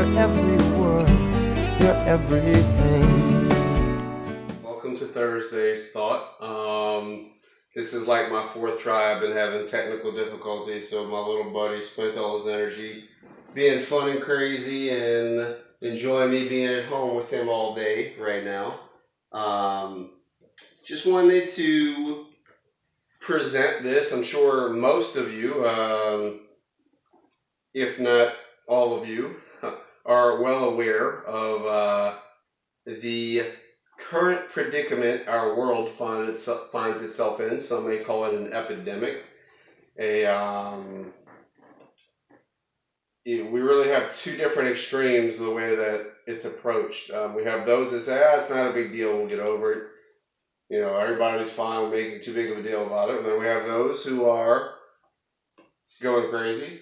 your every word, your everything. Welcome to Thursday's Thought. This is like my fourth try. I've been having technical difficulties, so my little buddy spent all his energy being fun and crazy and enjoying me being at home with him all day right now. Just wanted to present this. I'm sure most of you, if not all of you, are well aware of the current predicament our world finds itself in. Some may call it an epidemic. We really have two different extremes the way that it's approached. We have those that say, it's not a big deal, we'll get over it. You know, everybody's fine with making too big of a deal about it. And then we have those who are going crazy,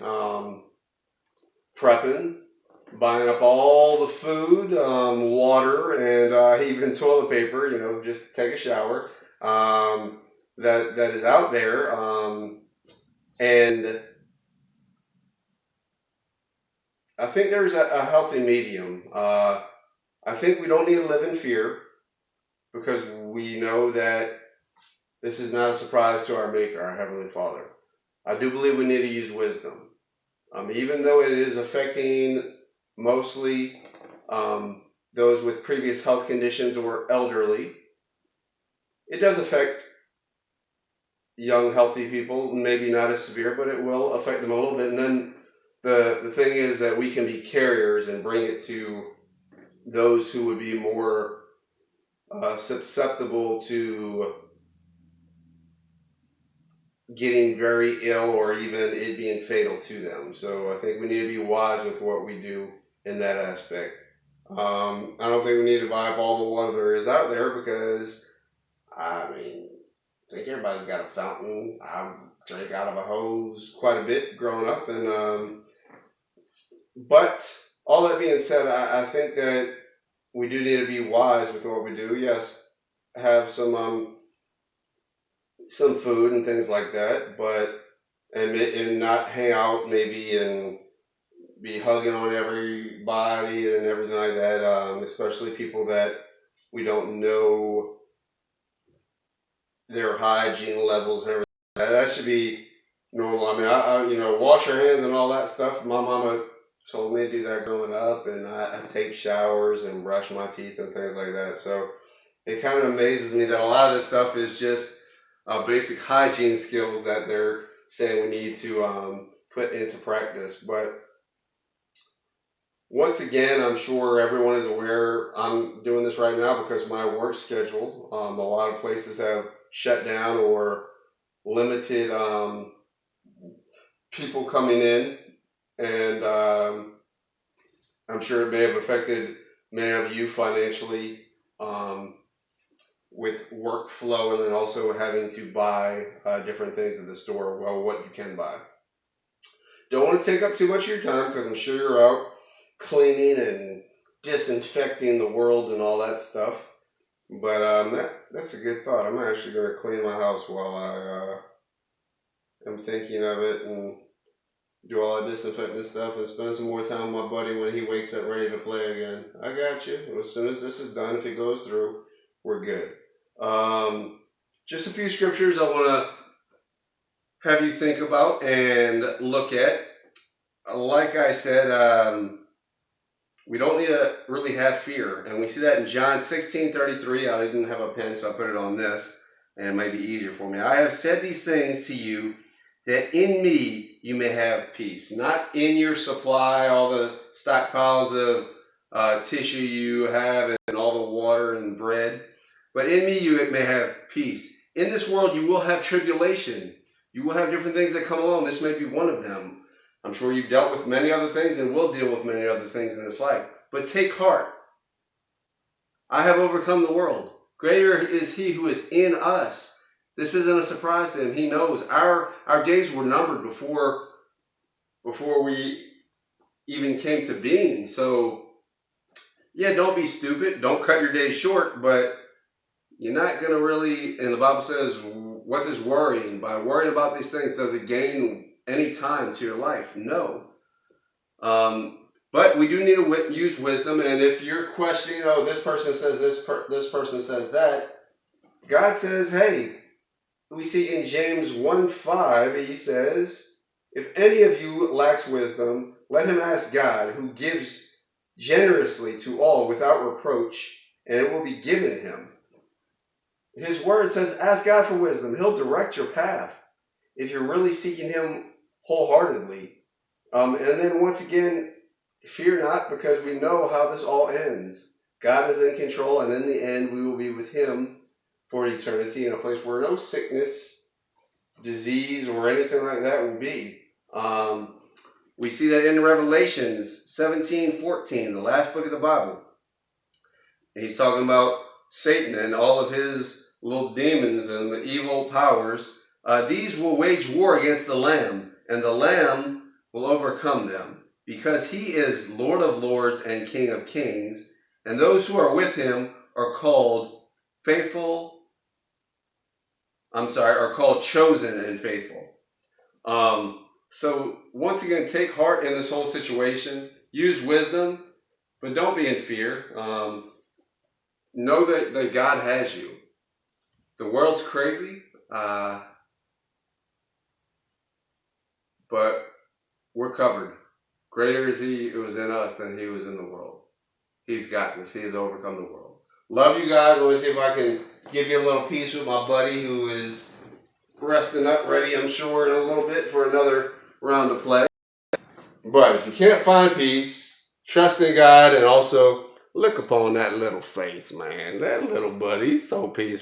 prepping, buying up all the food, water, and even toilet paper, you know, just take a shower, that is out there. And I think there's a healthy medium. I think we don't need to live in fear because we know that this is not a surprise to our Maker, our Heavenly Father. I do believe we need to use wisdom. Even though it is affecting mostly those with previous health conditions or elderly, it does affect young, healthy people, maybe not as severe, but it will affect them a little bit. And then the thing is that we can be carriers and bring it to those who would be more susceptible to getting very ill or even it being fatal to them. So I think we need to be wise with what we do in that aspect. I don't think we need to buy up all the water there is out there because, I think everybody's got a fountain. I drank out of a hose quite a bit growing up. But all that being said, I think that we do need to be wise with what we do. Yes, have some food and things like that, but and not hang out maybe and be hugging on everybody and everything like that, especially people that we don't know their hygiene levels and everything. That should be normal. I wash your hands and all that stuff. My mama told me to do that growing up, and I take showers and brush my teeth and things like that. So it kind of amazes me that a lot of this stuff is just basic hygiene skills that they're saying we need to put into practice. But once again, I'm sure everyone is aware I'm doing this right now because my work schedule, a lot of places have shut down or limited people coming in, and I'm sure it may have affected many of you financially with workflow and then also having to buy different things at the store, well, what you can buy. Don't want to take up too much of your time because I'm sure you're out cleaning and disinfecting the world and all that stuff. But that's a good thought. I'm actually going to clean my house while I am thinking of it and do all that disinfecting stuff and spend some more time with my buddy when he wakes up ready to play again. I got you. As soon as this is done, if it goes through, we're good. Just a few scriptures I want to have you think about and look at. Like I said, we don't need to really have fear. And we see that in John 16:33. I didn't have a pen, so I put it on this, and it might be easier for me. I have said these things to you, that in me you may have peace. Not in your supply, all the stockpiles of tissue you have and all the water and bread. But in me you may have peace. In this world you will have tribulation. You will have different things that come along. This may be one of them. I'm sure you've dealt with many other things and will deal with many other things in this life. But take heart. I have overcome the world. Greater is he who is in us. This isn't a surprise to him. He knows our days were numbered before we even came to being. So, yeah, don't be stupid. Don't cut your days short, but you're not going to really, and the Bible says, what is worrying? By worrying about these things, does it gain any time to your life? No. But we do need to use wisdom. And if you're questioning, oh, this person says this person says that, God says, hey, we see in James 1:5, he says, if any of you lacks wisdom, let him ask God, who gives generously to all without reproach, and it will be given him. His word says, ask God for wisdom. He'll direct your path if you're really seeking him wholeheartedly. And then once again, fear not, because we know how this all ends. God is in control, and in the end, we will be with him for eternity in a place where no sickness, disease, or anything like that will be. We see that in Revelations 17:14, the last book of the Bible. He's talking about Satan and all of his little demons and the evil powers. These will wage war against the Lamb, and the Lamb will overcome them, because he is Lord of lords and King of kings, and those who are with him are called chosen and faithful. So once again, take heart in this whole situation. Use wisdom, but don't be in fear. Know that God has you. The world's crazy, but we're covered. Greater is he who is in us than he who is in the world. He's got this. He has overcome the world. Love you guys. Let me see if I can give you a little piece with my buddy who is resting up, ready, I'm sure, in a little bit for another round of play. But if you can't find peace, trust in God, and also look upon that little face, man. That little buddy, he's so peaceful.